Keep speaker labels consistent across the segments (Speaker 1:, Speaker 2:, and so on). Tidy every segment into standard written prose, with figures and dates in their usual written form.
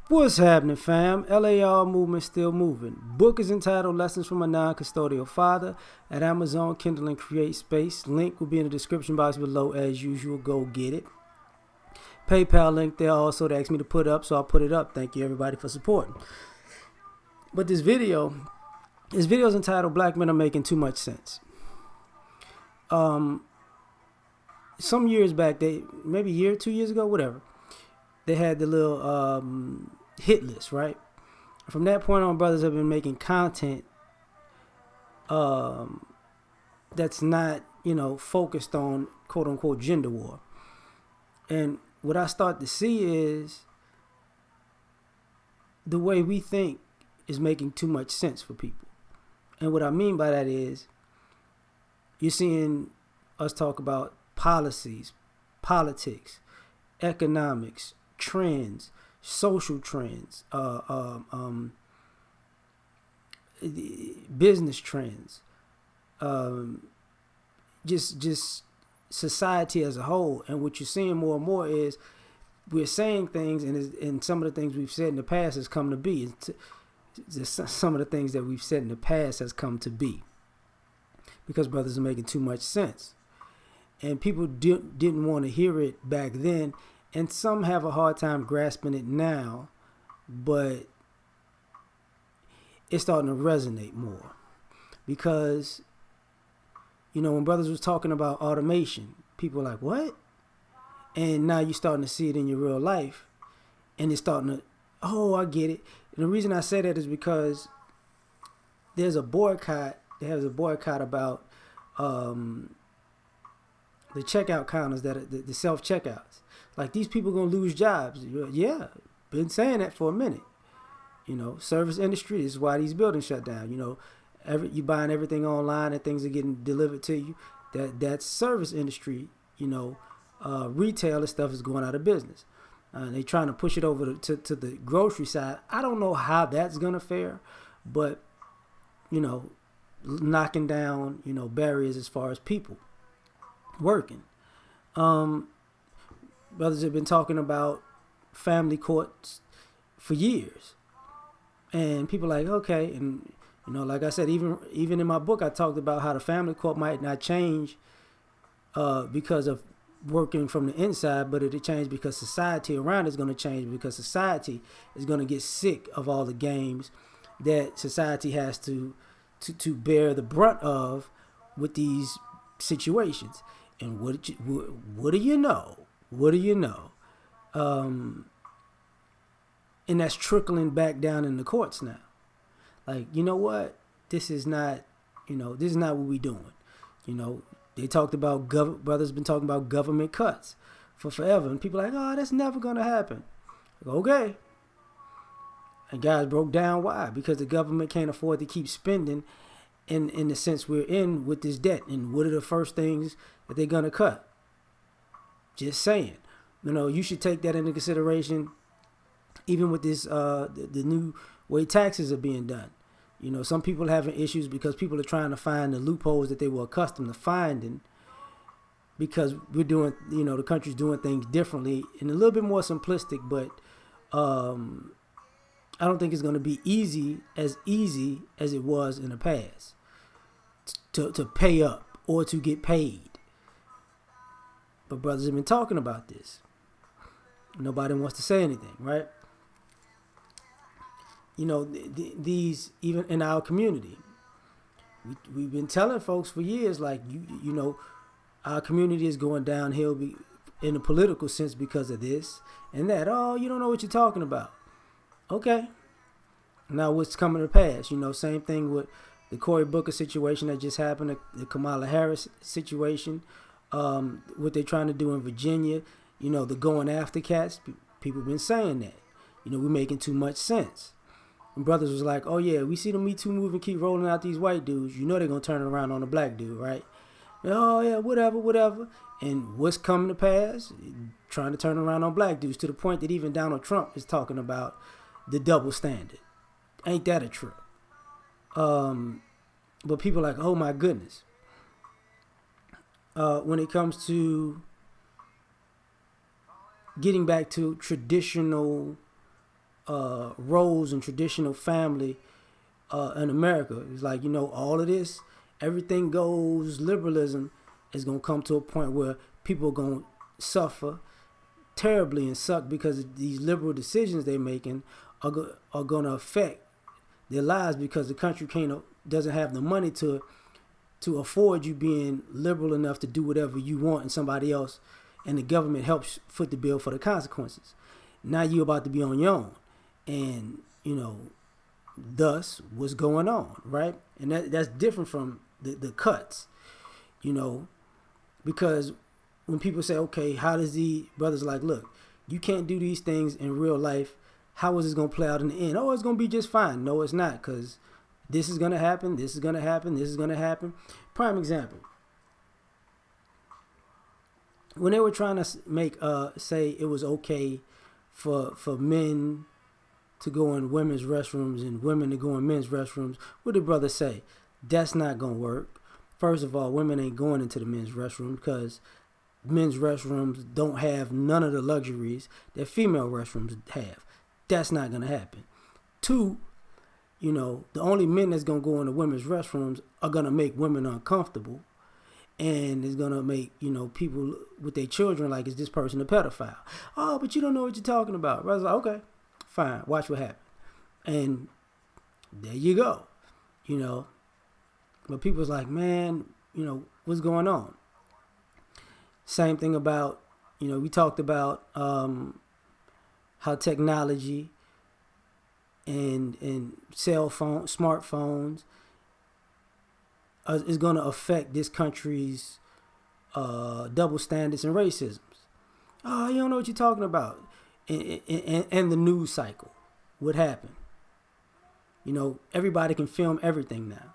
Speaker 1: What's happening, fam? L.A.R. movement still moving. Book is entitled Lessons from a Non-Custodial Father at Amazon, Kindle, and Create Space. Link will be in the description box below as usual. Go get it. PayPal link there also to ask me to put up, so I'll put it up. Thank you everybody for supporting. But this video is entitled Black Men Are Making Too Much Sense. Some years back, maybe a year, 2 years ago, whatever, they had the little hit list, right? From that point on, brothers have been making content that's not, focused on quote unquote gender war. And what I start to see is the way we think is making too much sense for people. And what I mean by that is you're seeing us talk about policies, politics, economics, trends, social trends, business trends, just society as a whole. And what you're seeing more and more is we're saying things, and some of the things we've said in the past has come to be. Some of the things that we've said in the past has come to be because brothers are making too much sense. And people didn't want to hear it back then, and some have a hard time grasping it now, but it's starting to resonate more. Because, when brothers was talking about automation, people were like, what? And now you're starting to see it in your real life, and it's starting to, oh, I get it. And the reason I say that is because there's a boycott. There's a boycott about the checkout counters, the self-checkouts. Like, these people going to lose jobs. Yeah, been saying that for a minute. Service industry, this is why these buildings shut down. You buying everything online and things are getting delivered to you. That's service industry. Retail and stuff is going out of business. They trying to push it over to the grocery side. I don't know how that's going to fare, but, knocking down, barriers as far as people working. Brothers have been talking about family courts for years, and people are like, okay. And like I said, even in my book, I talked about how the family court might not change because of working from the inside, but it'll change because society around is going to change, because society is going to get sick of all the games that society has to bear the brunt of with these situations. And what do you know? What do you know? And that's trickling back down in the courts now. Like, you know what? This is not what we doing. They talked about brothers been talking about government cuts for forever, and people are like, oh, that's never gonna happen. Like, okay. And guys broke down why? Because the government can't afford to keep spending in the sense we're in with this debt. And what are the first things that they're gonna cut? Just saying. You should take that into consideration, even with this the new way taxes are being done. Some people are having issues because people are trying to find the loopholes that they were accustomed to finding, because we're doing, the country's doing things differently and a little bit more simplistic. But I don't think it's going to be easy as it was in the past to pay up or to get paid. But brothers have been talking about this. Nobody wants to say anything, right? These, even in our community, we've been telling folks for years, like, our community is going downhill in a political sense because of this and that. Oh, you don't know what you're talking about. Okay. Now what's coming to pass? Same thing with the Cory Booker situation that just happened, the Kamala Harris situation, what they're trying to do in Virginia, the going after cats. People been saying that. We're making too much sense. And brothers was like, oh yeah, we see the Me Too movement keep rolling out these white dudes. They're going to turn around on a black dude, right? And, oh yeah, whatever. And what's coming to pass? Trying to turn around on black dudes, to the point that even Donald Trump is talking about the double standard. Ain't that a trip? But people are like, oh my goodness. When it comes to getting back to traditional roles and traditional family in America. It's like, all of this, everything goes liberalism is going to come to a point where people are going to suffer terribly and suck because these liberal decisions they're making are going to affect their lives because the country doesn't have the money to afford you being liberal enough to do whatever you want and somebody else, and the government helps foot the bill for the consequences. Now you're about to be on your own, and thus what's going on, right? And that's different from the cuts, because when people say, okay, how does the brothers like, look, you can't do these things in real life. How is this going to play out in the end? Oh, it's going to be just fine. No, it's not, because this is going to happen. This is going to happen. This is going to happen. Prime example. When they were trying to make, say it was okay for men to go in women's restrooms and women to go in men's restrooms, what did brothers say? That's not going to work. First of all, women ain't going into the men's restroom because men's restrooms don't have none of the luxuries that female restrooms have. That's not going to happen. Two, the only men that's going to go into women's restrooms are going to make women uncomfortable, and it's going to make, people with their children like, is this person a pedophile? Oh, but you don't know what you're talking about. I was like, okay, fine, watch what happens. And there you go, But people's like, man, what's going on? Same thing about, we talked about how technology and cell phone, smartphones is going to affect this country's double standards and racisms. Oh, you don't know what you're talking about. And the news cycle. What happened? Everybody can film everything now.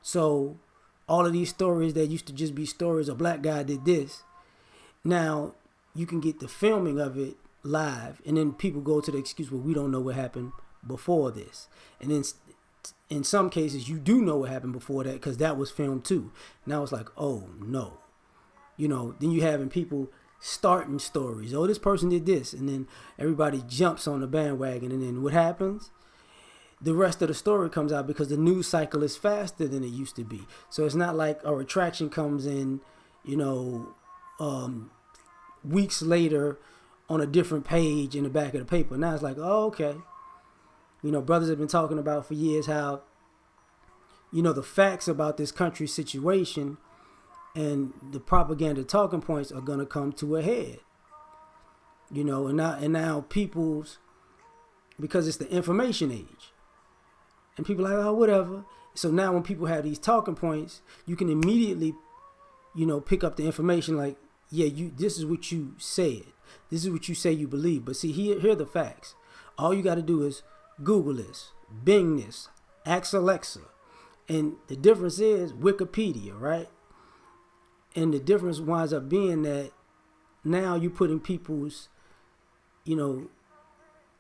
Speaker 1: So all of these stories that used to just be stories, a black guy did this, now you can get the filming of it live, and then people go to the excuse, well, we don't know what happened before this. And then in some cases you do know what happened before that because that was filmed too. Now it's like, oh no. Then you having people starting stories. Oh, this person did this, and then everybody jumps on the bandwagon, and then what happens? The rest of the story comes out because the news cycle is faster than it used to be. So it's not like a retraction comes in, weeks later on a different page in the back of the paper. Now it's like, oh, okay. Brothers have been talking about for years how, the facts about this country's situation and the propaganda talking points are going to come to a head. And now people's, because it's the information age. And people are like, oh, whatever. So now when people have these talking points, you can immediately, pick up the information like, yeah, this is what you said. This is what you say you believe. But see, here are the facts. All you got to do is Google this, Bing this, ask Alexa. And the difference is Wikipedia, right? And the difference winds up being that now you're putting people's,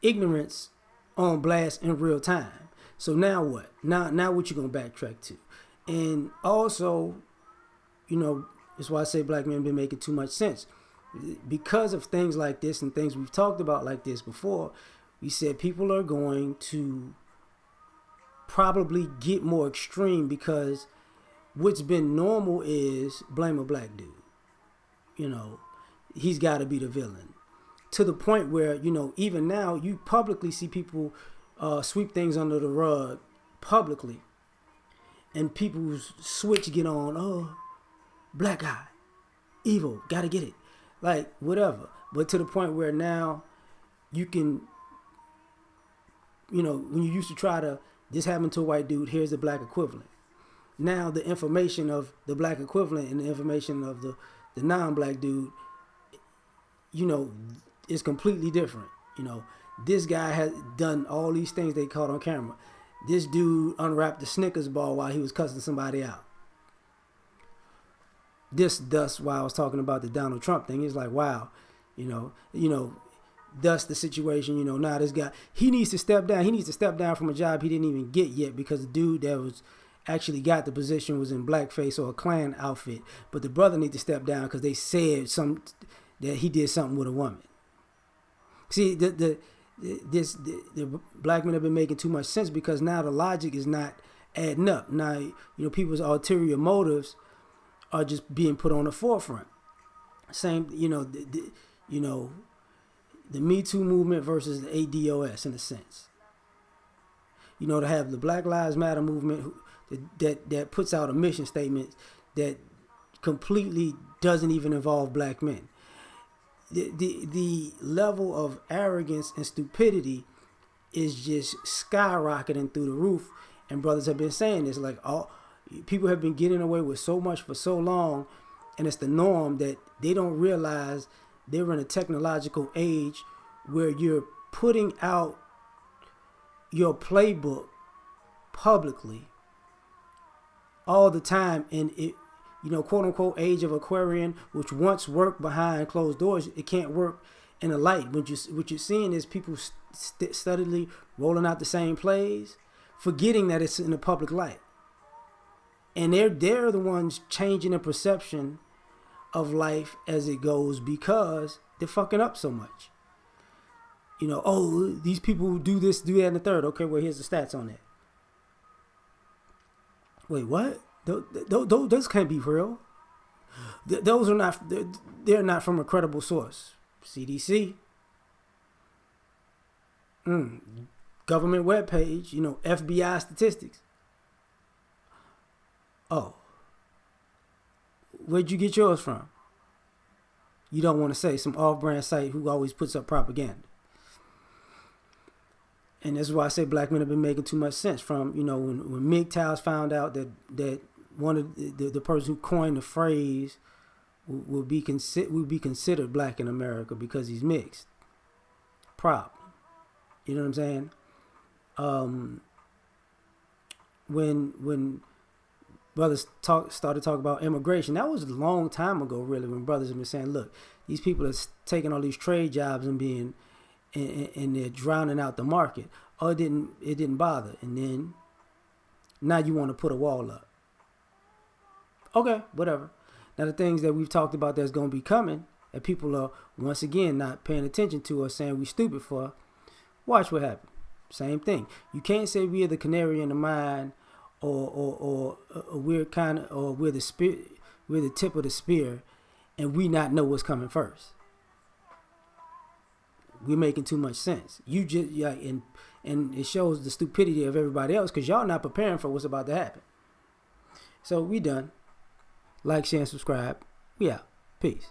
Speaker 1: ignorance on blast in real time. So now what? Now what you going to backtrack to? And also, that's why I say black men been making too much sense. Because of things like this and things we've talked about like this before, we said people are going to probably get more extreme because what's been normal is blame a black dude. He's got to be the villain. To the point where, even now you publicly see people sweep things under the rug publicly, and people's switch get on, oh, black guy, evil, gotta get it, like whatever. But to the point where now you can, when you used to try to, this happened to a white dude, here's the black equivalent. Now the information of the black equivalent and the information of the non-black dude, is completely different. This guy has done all these things they caught on camera. This dude unwrapped the Snickers bar while he was cussing somebody out. Thus why I was talking about the Donald Trump thing. It's like, wow, thus the situation, now this guy, he needs to step down. He needs to step down from a job he didn't even get yet because the dude that was actually got the position was in blackface or a Klan outfit. But the brother needs to step down because they said that he did something with a woman. See, the black men have been making too much sense because now the logic is not adding up. Now, people's ulterior motives are just being put on the forefront. Same, the Me Too movement versus the ADOS in a sense. To have the Black Lives Matter movement that puts out a mission statement that completely doesn't even involve black men. The level of arrogance and stupidity is just skyrocketing through the roof. And brothers have been saying this, like, people have been getting away with so much for so long, and it's the norm that they don't realize they're in a technological age where you're putting out your playbook publicly all the time, and it, quote unquote, age of Aquarian, which once worked behind closed doors, it can't work in the light. What you're seeing is people steadily rolling out the same plays, forgetting that it's in the public light, and they're the ones changing the perception of life as it goes because they're fucking up so much. These people do this, do that, and the third. Okay, well, here's the stats on that. Wait, what? Those can't be real. Those are not. They're not from a credible source. CDC, government webpage. FBI statistics. Oh, where'd you get yours from? You don't want to say. Some off-brand site who always puts up propaganda. And that's why I say black men have been making too much sense. From when MGTOWs found out that one of the person who coined the phrase would be considered black in America because he's mixed. Problem. You know what I'm saying? When brothers started talking about immigration, that was a long time ago, really. When brothers have been saying, look, these people are taking all these trade jobs and they're drowning out the market. Oh, it didn't bother. And then now you want to put a wall up. Okay, whatever. Now the things that we've talked about that's going to be coming, that people are once again not paying attention to or saying we stupid for, watch what happens. Same thing. You can't say we're the canary in the mine or we're the tip of the spear and we not know what's coming first. We're making too much sense. You just and it shows the stupidity of everybody else because y'all not preparing for what's about to happen. So we done. Like, share, and subscribe. We out. Peace.